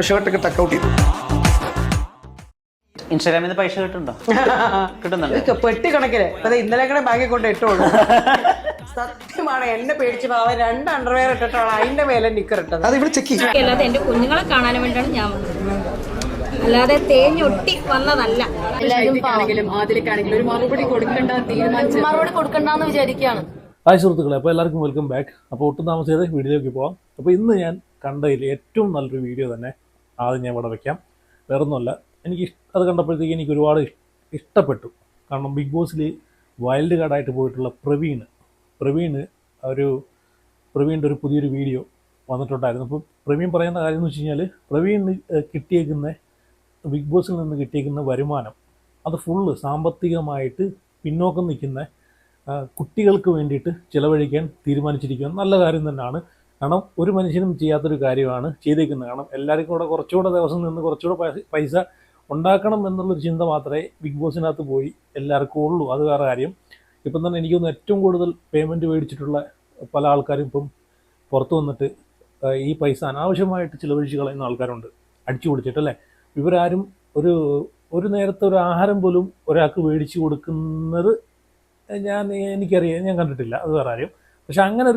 ഷർട്ടൊക്കെ ടക്കൗട്ട് ചെയ്തു. ഇൻസ്റ്റാഗ്രാമിൽ നിന്ന് പൈസ കിട്ടുന്നുണ്ടോ? കിട്ടുന്നുണ്ട് പെട്ടി കണക്കില്. അതെ, ഇന്നലെ കൂടെ ബാങ്കിൽ കൊണ്ട് ഇട്ടോളൂ. സത്യമാണ്, എന്നെ പേടിച്ച് അവൻ 2 അണ്ടർവെയർ ഇട്ടിട്ടാണ് അതിന്റെ മേലെ നിക്കർ ഇട്ടത്. അത് ഇവിടെ ചെക്ക് ചെയ്യും. അല്ലാതെ എന്റെ കുഞ്ഞുങ്ങളെ കാണാൻ വേണ്ടിയാണ് ഞാൻ വന്നത്, അല്ലാതെ തേഞ്ഞൊട്ടി വന്നതല്ല. എല്ലാവരും ആദിലേക്കാണെങ്കിലും ഒരു മറുപടി കൊടുക്കണ്ടെന്ന് വിചാരിക്കുകയാണ്. ഹായ് സുഹൃത്തുക്കളെ, അപ്പോൾ എല്ലാവർക്കും വെൽക്കം ബാക്ക്. അപ്പോൾ ഒട്ടും താമസിയാതെ വീഡിയോയിലേക്ക് പോകാം. അപ്പോൾ ഇന്ന് ഞാൻ കണ്ടതിൽ ഏറ്റവും നല്ലൊരു വീഡിയോ തന്നെ ആദ്യം ഞാൻ ഇവിടെ വയ്ക്കാം. വേറൊന്നുമല്ല, എനിക്ക് അത് കണ്ടപ്പോഴത്തേക്ക് എനിക്ക് ഒരുപാട് ഇഷ്ടപ്പെട്ടു. കാരണം ബിഗ് ബോസിൽ വൈൽഡ് കാർഡായിട്ട് പോയിട്ടുള്ള പ്രവീണിൻ്റെ ഒരു പുതിയൊരു വീഡിയോ വന്നിട്ടുണ്ടായിരുന്നു. അപ്പോൾ പ്രവീൺ പറയുന്ന കാര്യം എന്ന് വെച്ച് കഴിഞ്ഞാൽ, പ്രവീണിന് കിട്ടിയേക്കുന്ന ബിഗ് ബോസിൽ നിന്ന് കിട്ടിയേക്കുന്ന വരുമാനം അത് ഫുള്ള് സാമ്പത്തികമായിട്ട് പിന്നോക്കം നിൽക്കുന്ന കുട്ടികൾക്ക് വേണ്ടിയിട്ട് ചിലവഴിക്കാൻ തീരുമാനിച്ചിരിക്കുക. നല്ല കാര്യം തന്നെയാണ്. കാരണം ഒരു മനുഷ്യനും ചെയ്യാത്തൊരു കാര്യമാണ് ചെയ്തേക്കുന്നത്. കാരണം എല്ലാവർക്കും കൂടെ കുറച്ചുകൂടെ ദിവസം നിന്ന് കുറച്ചുകൂടെ പൈസ ഉണ്ടാക്കണം എന്നുള്ളൊരു ചിന്ത മാത്രമേ ബിഗ് ബോസിനകത്ത് പോയി എല്ലാവർക്കും ഉള്ളൂ. അത് വേറെ കാര്യം. ഇപ്പം തന്നെ എനിക്കൊന്ന് ഏറ്റവും കൂടുതൽ പേയ്മെൻറ്റ് മേടിച്ചിട്ടുള്ള പല ആൾക്കാരും ഇപ്പം പുറത്ത് വന്നിട്ട് ഈ പൈസ അനാവശ്യമായിട്ട് ചിലവഴിച്ച് കളയുന്ന ആൾക്കാരുണ്ട്, അടിച്ചു പിടിച്ചിട്ടല്ലേ. ഇവരാരും ഒരു നേരത്തെ ഒരു ആഹാരം പോലും ഒരാൾക്ക് മേടിച്ച് കൊടുക്കുന്നത് എനിക്കറിയാം, ഞാൻ കണ്ടിട്ടില്ല. അത് വേറെ കാര്യം. പക്ഷെ അങ്ങനെ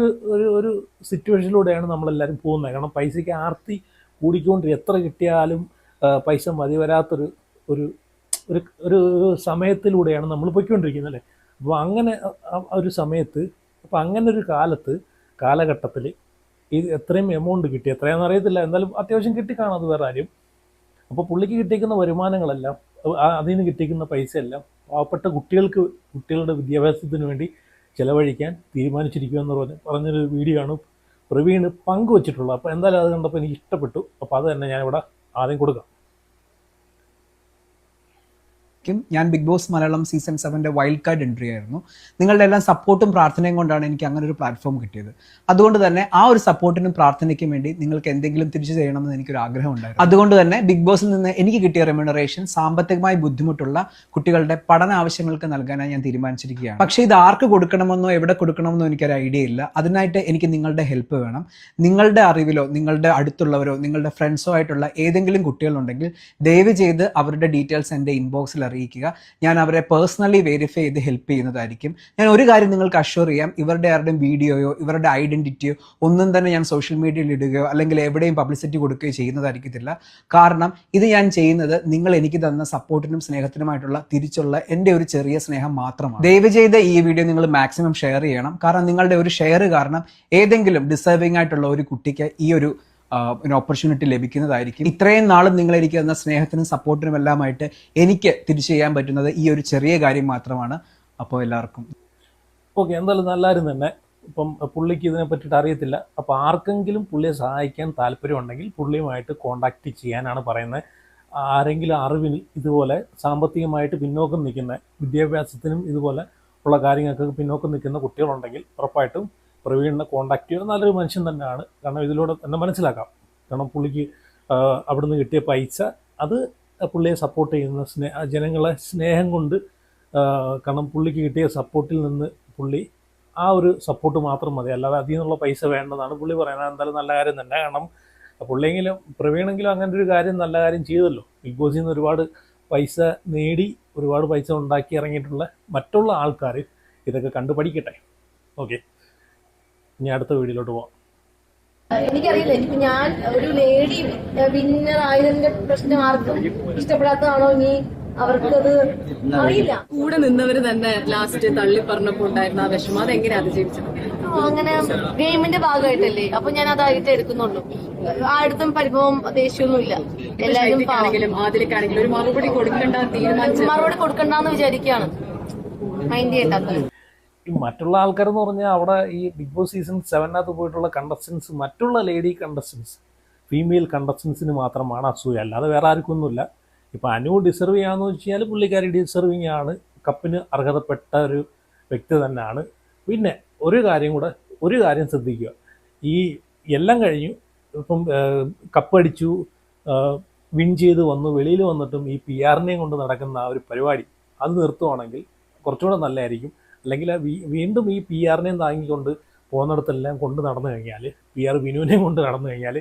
ഒരു സിറ്റുവേഷനിലൂടെയാണ് നമ്മളെല്ലാവരും പോകുന്നത്. കാരണം പൈസയ്ക്ക് ആർത്തി കൂടിക്കൊണ്ട് എത്ര കിട്ടിയാലും പൈസ മതി വരാത്തൊരു ഒരു സമയത്തിലൂടെയാണ് നമ്മൾ പോയിക്കൊണ്ടിരിക്കുന്നത് അല്ലേ. അപ്പോൾ അങ്ങനെ ഒരു സമയത്ത്, അപ്പോൾ അങ്ങനെ ഒരു കാലഘട്ടത്തിൽ ഈ എത്രയും എമൗണ്ട് കിട്ടി, എത്രയാണെന്ന് അറിയത്തില്ല, എന്നാലും അത്യാവശ്യം കിട്ടിക്കാണും, അത് വേറെ കാര്യം. അപ്പോൾ പുള്ളിക്ക് കിട്ടിയിരിക്കുന്ന വരുമാനങ്ങളെല്ലാം, അതിൽ നിന്ന് കിട്ടിയിരിക്കുന്ന പൈസയെല്ലാം പാവപ്പെട്ട കുട്ടികളുടെ വിദ്യാഭ്യാസത്തിന് വേണ്ടി ചിലവഴിക്കാൻ തീരുമാനിച്ചിരിക്കുക എന്ന് പറഞ്ഞൊരു വീഡിയോ ആണ് പ്രവീൺ പങ്കുവച്ചിട്ടുള്ളത്. അപ്പോൾ എന്തായാലും അത് കണ്ടപ്പോൾ എനിക്ക് ഇഷ്ടപ്പെട്ടു. അപ്പോൾ അത് തന്നെ ഞാനിവിടെ ആദ്യം കൊടുക്കാം. ഞാൻ Bigg Boss Malayalam season 7 wild card entry ആയിരുന്നു. നിങ്ങളുടെ എല്ലാം സപ്പോർട്ടും പ്രാർത്ഥനയും കൊണ്ടാണ് എനിക്ക് അങ്ങനെ ഒരു പ്ലാറ്റ്ഫോം കിട്ടിയത്. അതുകൊണ്ട് തന്നെ ആ ഒരു സപ്പോർട്ടിനും പ്രാർത്ഥനയ്ക്കും വേണ്ടി നിങ്ങൾക്ക് എന്തെങ്കിലും തിരിച്ചു ചെയ്യണമെന്ന് എനിക്കൊരു ആഗ്രഹം ഉണ്ടായിരുന്നു. അതുകൊണ്ട് തന്നെ ബിഗ് ബോസിൽ നിന്ന് എനിക്ക് കിട്ടിയ റെമ്യൂണറേഷൻ സാമ്പത്തികമായി ബുദ്ധിമുട്ടുള്ള കുട്ടികളുടെ പഠന ആവശ്യങ്ങൾക്ക് നൽകാനായി ഞാൻ തീരുമാനിച്ചിരിക്കുകയാണ്. പക്ഷേ ഇത് ആർക്ക് കൊടുക്കണമെന്നോ എവിടെ കൊടുക്കണമെന്നോ എനിക്കൊരു ഐഡിയ ഇല്ല. അതിനായിട്ട് എനിക്ക് നിങ്ങളുടെ ഹെൽപ്പ് വേണം. നിങ്ങളുടെ അറിവിലോ നിങ്ങളുടെ അടുത്തുള്ളവരോ നിങ്ങളുടെ ഫ്രണ്ട്സോ ആയിട്ടുള്ള ഏതെങ്കിലും കുട്ടികളുണ്ടെങ്കിൽ ദയവ് ചെയ്ത് അവരുടെ ഡീറ്റെയിൽസ് എൻ്റെ ഇൻബോക്സിൽ അറിയിക്കുക. ഞാൻ അവരെ പേഴ്സണലി വെരിഫൈ ചെയ്ത് ഹെൽപ്പ് ചെയ്യുന്നതായിരിക്കും. ഞാൻ ഒരു കാര്യം നിങ്ങൾക്ക് അഷ്വർ ചെയ്യാം, ഇവരുടെ ആരുടെയും വീഡിയോയോ ഇവരുടെ ഐഡന്റിറ്റിയോ ഒന്നും തന്നെ ഞാൻ സോഷ്യൽ മീഡിയയിൽ ഇടുകയോ അല്ലെങ്കിൽ എവിടെയും പബ്ലിസിറ്റി കൊടുക്കുകയോ ചെയ്യുന്നതായിരിക്കത്തില്ല. കാരണം ഇത് ഞാൻ ചെയ്യുന്നത് നിങ്ങൾ എനിക്ക് തന്ന സപ്പോർട്ടിനും സ്നേഹത്തിനുമായിട്ടുള്ള തിരിച്ചുള്ള എൻ്റെ ഒരു ചെറിയ സ്നേഹം മാത്രമാണ്. ദയവ് ചെയ്ത് ഈ വീഡിയോ നിങ്ങൾ മാക്സിമം ഷെയർ ചെയ്യണം. കാരണം നിങ്ങളുടെ ഒരു ഷെയർ കാരണം ഏതെങ്കിലും ഡിസേർവിംഗ് ആയിട്ടുള്ള ഒരു കുട്ടിക്ക് ഈ ഒരു ഓപ്പർച്യൂണിറ്റി ലഭിക്കുന്നതായിരിക്കും. ഇത്രയും നാളും നിങ്ങൾ എനിക്ക് തന്ന സ്നേഹത്തിനും സപ്പോർട്ടിനും എല്ലാമായിട്ട് എനിക്ക് തിരിച്ചു ചെയ്യാൻ പറ്റുന്നത് ഈ ഒരു ചെറിയ കാര്യം മാത്രമാണ്. അപ്പോൾ എല്ലാവർക്കും ഓക്കെ. എന്തായാലും നല്ല കാര്യം തന്നെ. ഇപ്പം പുള്ളിക്ക് ഇതിനെ പറ്റിയിട്ട് അറിയത്തില്ല. അപ്പോൾ ആർക്കെങ്കിലും പുള്ളിയെ സഹായിക്കാൻ താല്പര്യമുണ്ടെങ്കിൽ പുള്ളിയുമായിട്ട് കോണ്ടാക്ട് ചെയ്യാനാണ് പറയുന്നത്. ആരെങ്കിലും അറിവിൽ ഇതുപോലെ സാമ്പത്തികമായിട്ട് പിന്നോക്കം നിൽക്കുന്ന, വിദ്യാഭ്യാസത്തിനും ഇതുപോലെ ഉള്ള കാര്യങ്ങൾക്ക് പിന്നോക്കം നിൽക്കുന്ന കുട്ടികളുണ്ടെങ്കിൽ ഉറപ്പായിട്ടും പ്രവീണിനെ കോണ്ടാക്ട് ചെയ്യുക. നല്ലൊരു മനുഷ്യൻ തന്നെയാണ്. കാരണം ഇതിലൂടെ തന്നെ മനസ്സിലാക്കാം. കാരണം പുള്ളിക്ക് അവിടുന്ന് കിട്ടിയ പൈസ അത് പുള്ളിയെ സപ്പോർട്ട് ചെയ്യുന്ന ജനങ്ങളെ സ്നേഹം കൊണ്ട്, കാരണം പുള്ളിക്ക് കിട്ടിയ സപ്പോർട്ടിൽ നിന്ന് പുള്ളി ആ ഒരു സപ്പോർട്ട് മാത്രം മതി, അല്ലാതെ അതിൽ നിന്നുള്ള പൈസ വേണ്ടെന്നാണ് പുള്ളി പറയുന്നത്. എന്തായാലും നല്ല കാര്യം തന്നെ. കാരണം പുള്ളിയെങ്കിലും പ്രവീണെങ്കിലും അങ്ങനെ ഒരു കാര്യം, നല്ല കാര്യം ചെയ്തല്ലോ. ബിഗ് ബോസിൽ നിന്ന് ഒരുപാട് പൈസ നേടി, ഒരുപാട് പൈസ ഉണ്ടാക്കി ഇറങ്ങിയിട്ടുള്ള മറ്റുള്ള ആൾക്കാർ ഇതൊക്കെ കണ്ടു പഠിക്കട്ടെ. ഓക്കെ, ഇനി അടുത്ത വീഡിയോയിലോട്ട് പോവാം. എനിക്കറിയില്ല, ഞാൻ ഒരു ലേഡി വിന്നർ ആയതിന്റെ പ്രശ്നം ആർക്കും ഇഷ്ടപ്പെടാത്തതാണോ ഇനി അവർക്കത് അറിയില്ല. കൂടെ നിന്നവര് തന്നെ ലാസ്റ്റ് തള്ളി പറഞ്ഞപ്പോ ഉണ്ടായിരുന്ന ആ വിഷമം അതെങ്ങനെ അതിജീവിച്ചത്? അങ്ങനെ ഗെയിമിന്റെ ഭാഗമായിട്ടല്ലേ, അപ്പൊ ഞാൻ അതായിട്ട് എടുക്കുന്നുള്ളൂ. ആടുത്തും പരിഭവം ദേഷ്യമൊന്നുമില്ല. എല്ലാവരും ആദിലേക്കാണെങ്കിലും ഒരു മറുപടി കൊടുക്കണ്ടെന്ന് വിചാരിക്കുകയാണ്. മൈൻഡ് ചെയ്യണ്ടാത്തത്. ഈ മറ്റുള്ള ആൾക്കാരെന്ന് പറഞ്ഞാൽ അവിടെ ഈ ബിഗ് ബോസ് സീസൺ 7 പോയിട്ടുള്ള കണ്ടസ്റ്റൻസ്, മറ്റുള്ള ലേഡി കണ്ടസ്റ്റൻസ്, ഫീമെയിൽ കണ്ടസ്റ്റൻസിന് മാത്രമാണ് അസൂയ, അല്ലാതെ വേറെ ആർക്കൊന്നുമില്ല. ഇപ്പോൾ അനു ഡിസർവ് ചെയ്യാമെന്ന് വെച്ച് കഴിഞ്ഞാൽ പുള്ളിക്കാരി ഡിസർവിങ് ആണ്, കപ്പിന് അർഹതപ്പെട്ട ഒരു വ്യക്തി തന്നെയാണ്. പിന്നെ ഒരു കാര്യം ശ്രദ്ധിക്കുക, ഈ എല്ലാം കഴിഞ്ഞു, ഇപ്പം കപ്പടിച്ചു, വിൻ ചെയ്ത് വന്നു, വെളിയിൽ വന്നിട്ടും ഈ PR-നെയും കൊണ്ട് നടക്കുന്ന ആ ഒരു പരിപാടി അത് നിർത്തുവാണെങ്കിൽ കുറച്ചുകൂടെ നല്ലതായിരിക്കും. അല്ലെങ്കിൽ വീണ്ടും ഈ PR-നെയും താങ്ങിക്കൊണ്ട് പോകുന്നിടത്തെല്ലാം കൊണ്ട് നടന്നു കഴിഞ്ഞാൽ, PR വിനുവിനെയും കൊണ്ട് നടന്നു കഴിഞ്ഞാൽ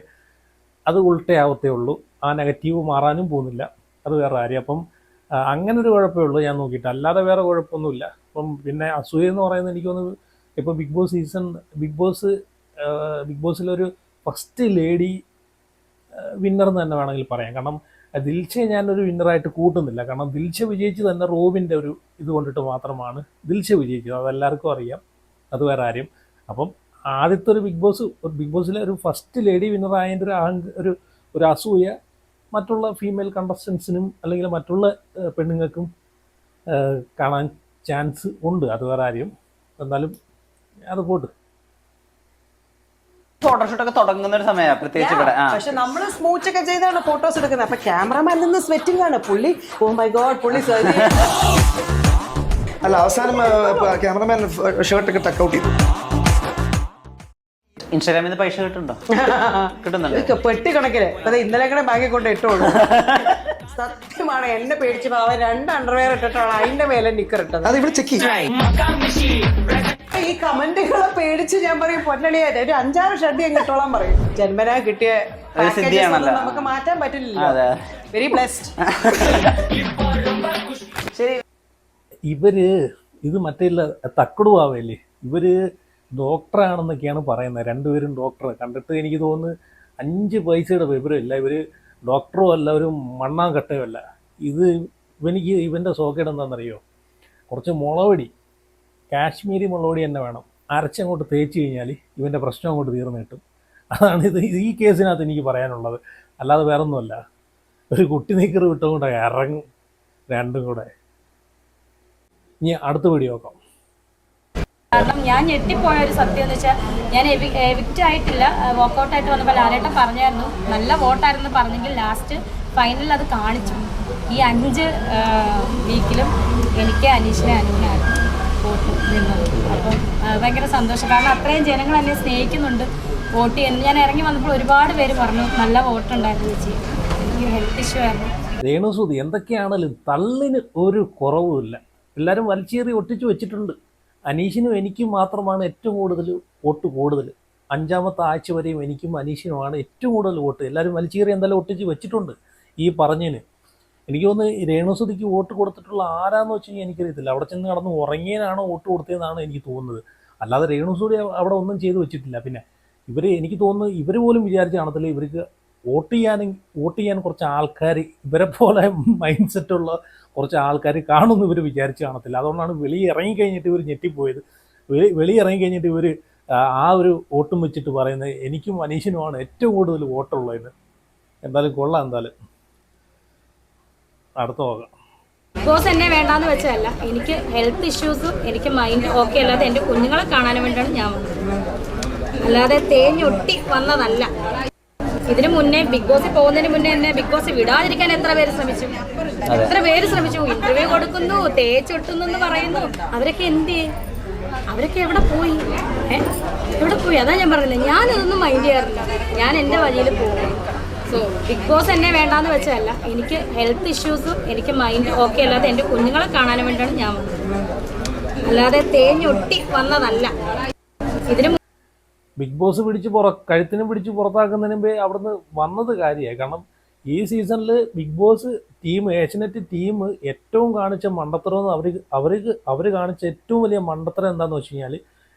അത് ഉൾട്ടയാവത്തേ ഉള്ളൂ. ആ നെഗറ്റീവ് മാറാനും പോകുന്നില്ല, അത് വേറെ കാര്യം. അപ്പം അങ്ങനൊരു കുഴപ്പമേ ഉള്ളൂ ഞാൻ നോക്കിയിട്ട്, അല്ലാതെ വേറെ കുഴപ്പമൊന്നുമില്ല. അപ്പം പിന്നെ അസൂയ എന്ന് പറയുന്നത് എനിക്ക് തോന്നുന്നു ഇപ്പോൾ ബിഗ് ബോസിലൊരു ഫസ്റ്റ് ലേഡി വിന്നർ എന്ന് തന്നെ വേണമെങ്കിൽ പറയാം. കാരണം ദിൽഷയെ ഞാനൊരു വിന്നറായിട്ട് കൂട്ടുന്നില്ല. കാരണം ദിൽഷ വിജയിച്ച് തന്നെ റോബിൻ്റെ ഒരു ഇത് കൊണ്ടിട്ട് മാത്രമാണ് ദിൽഷ വിജയിച്ചത്, അതെല്ലാവർക്കും അറിയാം, അത് വേറെ കാര്യം. അപ്പം ആദ്യത്തെ ഒരു ബിഗ് ബോസിലെ ഒരു ഫസ്റ്റ് ലേഡി വിന്നറായതിൻ്റെ ഒരു അസൂയ മറ്റുള്ള ഫീമെയിൽ കണ്ടസ്റ്റൻസിനും അല്ലെങ്കിൽ മറ്റുള്ള പെണ്ണുങ്ങൾക്കും കാണാൻ ചാൻസ് ഉണ്ട്, അത് വേറെ കാര്യം. എന്നാലും അത് പോട്ട്. ഫോട്ടോഷൂട്ടൊക്കെ തുടങ്ങുന്ന ഒരു സമയമാണ് പ്രത്യേകിച്ച് ഇവിടെ. പക്ഷെ നമ്മള് സ്മൂച്ച് ഒക്കെ ചെയ്താണ് ഫോട്ടോസ് എടുക്കുന്നത്. അപ്പൊ ക്യാമറമാൻ നിന്ന് സ്വെറ്റിംഗ് ആണ് പുള്ളി. ഓ മൈ ഗോഡ്, പുള്ളി അല്ല, അവസാനം ക്യാമറമാൻ ഷർട്ടൊക്കെ ടക്ക് ഔട്ട് ചെയ്തു. ഇൻസ്റ്റാഗ്രാമിൽ നിന്ന് പൈസ കിട്ടുന്നുണ്ട്. പെട്ടി കണക്കില് അത് ഇന്നലെ കൂടെ ബാങ്കിൽ കൊണ്ട് ഇട്ടോളൂ. സത്യമാണ്, എന്നെ പേടിച്ച് അവൻ 2 അണ്ടർവെയർ ഇട്ടിട്ടാണ് അതിന്റെ മേലെ നിക്കർ ഇട്ടത്. അത് ഇവിടെ ചെക്ക് ചെയ്യും. ഈ കമന്റുകളെ പേടിച്ച് ഞാൻ പറയും പൊന്നളിയായിട്ട് ഒരു 5-6 ഷർട്ട് ഞാൻ കിട്ടോളാൻ പറയും. ജന്മനാ കിട്ടിയ നമുക്ക് മാറ്റാൻ പറ്റില്ലല്ലോ. Very blessed. ശരി, ഇവര് ഇത് മറ്റേ തക്കടുവാവല്ലേ, ഇവര് ഡോക്ടറാണെന്നൊക്കെയാണ് പറയുന്നത്. രണ്ടുപേരും ഡോക്ടർ. കണ്ടിട്ട് എനിക്ക് തോന്നുന്നു 5 പൈസയുടെ വിവരമില്ല. ഇവർ ഡോക്ടറോ അല്ല, ഒരു മണ്ണാങ്കട്ടയോ അല്ല. ഇവൻ്റെ സോക്കേട് എന്താണെന്നറിയോ? കുറച്ച് മുളകടി, കാശ്മീരി മുളകടി തന്നെ വേണം. അരച്ചങ്ങോട്ട് തേച്ച് കഴിഞ്ഞാൽ ഇവൻ്റെ പ്രശ്നം അങ്ങോട്ട് തീർന്നു കിട്ടും. അതാണ് ഈ കേസിനകത്ത് എനിക്ക് പറയാനുള്ളത്. അല്ലാതെ വേറൊന്നുമല്ല. ഒരു കുട്ടി നീക്കർ വിട്ടുകൊണ്ട് ഇറങ്ങും രണ്ടും കൂടെ. ഇനി അടുത്ത വീഡിയോ നോക്കാം. കാരണം ഞാൻ ഞെട്ടിപ്പോയ ഒരു സത്യം എന്ന് വെച്ചാൽ, ഞാൻ എവിക്റ്റ് ആയിട്ടില്ല, വോക്കൗട്ടായിട്ട് വന്നപ്പോൾ ലാലേട്ടൻ പറഞ്ഞായിരുന്നു നല്ല വോട്ടായിരുന്നു പറഞ്ഞെങ്കിൽ ലാസ്റ്റ് ഫൈനലിൽ അത് കാണിച്ചു. ഈ 5 വീക്കിലും എനിക്ക് അനീഷിനെ അനുവിനായിരുന്നു വോട്ട് നിന്നത്. അപ്പം ഭയങ്കര സന്തോഷം. കാരണം അത്രയും ജനങ്ങൾ എന്നെ സ്നേഹിക്കുന്നുണ്ട്, വോട്ട് ചെയ്യുന്നു. ഞാൻ ഇറങ്ങി വന്നപ്പോൾ ഒരുപാട് പേര് പറഞ്ഞു നല്ല വോട്ടുണ്ടായിരുന്നു ചേച്ചി, എനിക്ക് ഹെൽത്ത് ഇഷ്യൂ ആയിരുന്നു. രേണുസുതി എന്തൊക്കെയാണെങ്കിലും തള്ളിന് ഒരു കുറവുമില്ല. എല്ലാവരും വലിച്ചേറി ഒട്ടിച്ചു വെച്ചിട്ടുണ്ട്. അനീഷിനും എനിക്കും മാത്രമാണ് ഏറ്റവും കൂടുതൽ വോട്ട് കൂടുതൽ. 5ാമത്തെ ആഴ്ച വരെയും എനിക്കും അനീഷിനുമാണ് ഏറ്റവും കൂടുതൽ വോട്ട്. എല്ലാവരും വലിച്ചേറി എന്തായാലും ഒട്ടിച്ച് വെച്ചിട്ടുണ്ട് ഈ പറഞ്ഞതിന്. എനിക്ക് തോന്നുന്നു രേണുസുതിക്ക് വോട്ട് കൊടുത്തിട്ടുള്ള ആരാന്ന് വെച്ച് കഴിഞ്ഞാൽ എനിക്കറിയത്തില്ല. അവിടെ ചെന്ന് കടന്ന് ഉറങ്ങിയനാണോ വോട്ട് കൊടുത്തതെന്നാണ് എനിക്ക് തോന്നുന്നത്. അല്ലാതെ രേണുസുതി അവിടെ ഒന്നും ചെയ്ത് വെച്ചിട്ടില്ല. പിന്നെ എനിക്ക് തോന്നുന്നു ഇവർ പോലും വിചാരിച്ച കാണത്തില്ല ഇവർക്ക് വോട്ട് ചെയ്യാൻ കുറച്ച് ആൾക്കാർ, ഇവരെ പോലെ മൈൻഡ് സെറ്റുള്ള കുറച്ച് ആൾക്കാർ കാണുമെന്ന് ഇവർ വിചാരിച്ച് കാണത്തില്ല. അതുകൊണ്ടാണ് വെളിയിറങ്ങിക്കഴിഞ്ഞിട്ട് ഇവർ ഞെട്ടിപ്പോയത്. വെളിയിറങ്ങിക്കഴിഞ്ഞിട്ട് ഇവർ ആ ഒരു വോട്ടും വെച്ചിട്ട് പറയുന്നത് എനിക്കും അനീഷിനുമാണ് ഏറ്റവും കൂടുതൽ വോട്ടുള്ളതെന്ന്. എന്തായാലും കൊള്ളാം. എന്തായാലും അടുത്ത നോക്കാം. ബോസ് എന്നെ വേണ്ടാന്ന് വെച്ചതല്ല, എനിക്ക് ഹെൽത്ത് ഇഷ്യൂസും എനിക്ക് മൈൻഡ് ഓക്കെ അല്ലാതെ എൻ്റെ കുഞ്ഞുങ്ങളെ കാണാനും വേണ്ടിയാണ് ഞാൻ വന്നത്, അല്ലാതെ തേഞ്ഞൊട്ടി വന്നതല്ല. ഇതിനു മുന്നേ ബിഗ് ബോസിൽ പോകുന്നതിന് മുന്നേ എന്നെ ബിഗ് ബോസ് വിടാതിരിക്കാൻ എത്ര പേര് ശ്രമിച്ചു. ഇന്റർവ്യൂ കൊടുക്കുന്നു, തേച്ചൊട്ടുന്നു എന്ന് പറയുന്നു. അവരൊക്കെ എന്ത് ചെയ്യും? അവരൊക്കെ എവിടെ പോയി? അതാ ഞാൻ പറയുന്നത്. ഞാനതൊന്നും മൈൻഡ് ചെയ്യാറില്ല, ഞാൻ എൻ്റെ വഴിയിൽ പോകും. സോ ബിഗ് ബോസ് എന്നെ വേണ്ടാന്ന് വെച്ചതല്ല, എനിക്ക് ഹെൽത്ത് ഇഷ്യൂസും എനിക്ക് മൈൻഡ് ഓക്കെ അല്ലാതെ എൻ്റെ കുഞ്ഞുങ്ങളെ കാണാനും വേണ്ടിയാണ് ഞാൻ വന്നത്, അല്ലാതെ തേഞ്ഞൊട്ടി വന്നതല്ല. ഇതിന് ബിഗ് ബോസ് കഴുത്തിന് പിടിച്ച് പുറത്താക്കുന്നതിന് മുമ്പേ അവിടുന്ന് വന്നത് കാര്യമായി. കാരണം ഈ സീസണിൽ Bigg Boss team, Asianet team ഏറ്റവും കാണിച്ച മണ്ടത്തരം അവർ കാണിച്ച ഏറ്റവും വലിയ മണ്ടത്തരം എന്താണെന്ന് വെച്ച് കഴിഞ്ഞാൽ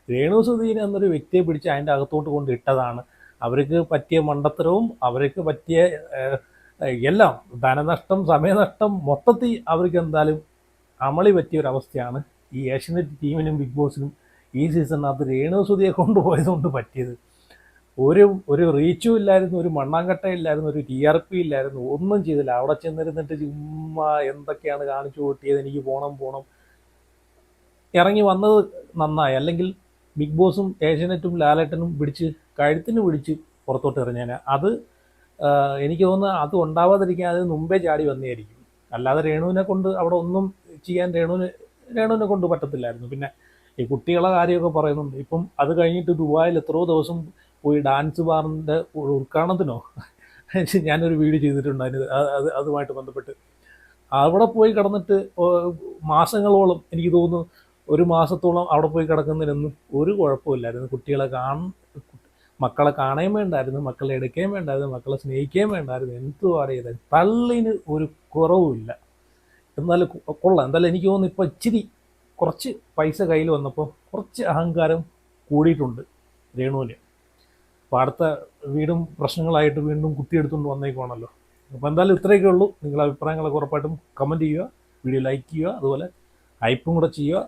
രേണുസുധീൻ എന്നൊരു വ്യക്തിയെ പിടിച്ച് അതിൻ്റെ അകത്തോട്ട് കൊണ്ട് ഇട്ടതാണ്. അവർക്ക് പറ്റിയ മണ്ടത്തരവും അവർക്ക് പറ്റിയ എല്ലാം, ധനനഷ്ടം, സമയനഷ്ടം, മൊത്തത്തിൽ അവർക്ക് എന്തായാലും അമളി പറ്റിയ ഒരവസ്ഥയാണ് ഈ ഏഷ്യനെറ്റ് ടീമിനും ബിഗ് ബോസിനും ഈ സീസണിനകത്ത് രേണുസുധിയെ കൊണ്ടുപോയതുകൊണ്ട് പറ്റിയത്. ഒരു റീച്ചും ഇല്ലായിരുന്നു, ഒരു മണ്ണാങ്കട്ടയില്ലായിരുന്നു, ഒരു TRP ഇല്ലായിരുന്നു, ഒന്നും ചെയ്തില്ല. അവിടെ ചെന്നിരുന്നിട്ട് ചുമ്മാ എന്തൊക്കെയാണ് കാണിച്ചു കൂട്ടിയത്. എനിക്ക് പോണം. ഇറങ്ങി വന്നത് നന്നായി. അല്ലെങ്കിൽ ബിഗ് ബോസും ഏഷ്യനെറ്റും ലാലേട്ടനും കഴുത്തിന് പിടിച്ച് പുറത്തോട്ട് എറിഞ്ഞേനെ. അത് എനിക്ക് തോന്നുന്നത് അത് ഉണ്ടാവാതിരിക്കാൻ അതിന് മുമ്പേ ചാടി വന്നതായിരിക്കും. അല്ലാതെ രേണുവിനെ കൊണ്ട് അവിടെ ഒന്നും ചെയ്യാൻ രേണുവിനെ കൊണ്ട് പറ്റത്തില്ലായിരുന്നു. പിന്നെ ഈ കുട്ടികളെ കാര്യമൊക്കെ പറയുന്നുണ്ട്. ഇപ്പം അത് കഴിഞ്ഞിട്ട് ദുബായിൽ എത്രയോ ദിവസം പോയി ഡാൻസ് ബാറിൻ്റെ ഉദ്ഘാടനത്തിനോ ഞാനൊരു വീഡിയോ ചെയ്തിട്ടുണ്ട് അതുമായിട്ട് ബന്ധപ്പെട്ട്. അവിടെ പോയി കിടന്നിട്ട് മാസങ്ങളോളം, എനിക്ക് തോന്നുന്നു 1 മാസത്തോളം അവിടെ പോയി കിടക്കുന്നതിനൊന്നും ഒരു കുഴപ്പമില്ലായിരുന്നു. കുട്ടികളെ മക്കളെ കാണുകയും വേണ്ടായിരുന്നു, മക്കളെ എടുക്കുകയും വേണ്ടായിരുന്നു, മക്കളെ സ്നേഹിക്കുകയും വേണ്ടായിരുന്നു. എന്തുവാണ് ചെയ്തത്? തള്ളിന് ഒരു കുറവുമില്ല. എന്നാലും കൊള്ളാം. എന്തായാലും എനിക്ക് തോന്നുന്നു ഇപ്പോൾ ഇച്ചിരി കുറച്ച് പൈസ കയ്യിൽ വന്നപ്പോൾ കുറച്ച് അഹങ്കാരം കൂടിയിട്ടുണ്ട് രേണുവിന്. അപ്പോൾ അടുത്ത വീടും പ്രശ്നങ്ങളായിട്ട് വീണ്ടും കുത്തിയെടുത്തുകൊണ്ട് വന്നേക്കുവാണല്ലോ. അപ്പോൾ എന്തായാലും ഇത്രയൊക്കെ ഉള്ളൂ. നിങ്ങളുടെ അഭിപ്രായങ്ങളൊക്കെ ഉറപ്പായിട്ടും കമൻറ്റ് ചെയ്യുക, വീഡിയോ ലൈക്ക് ചെയ്യുക, അതുപോലെ ഹൈപ്പും കൂടെ ചെയ്യുക.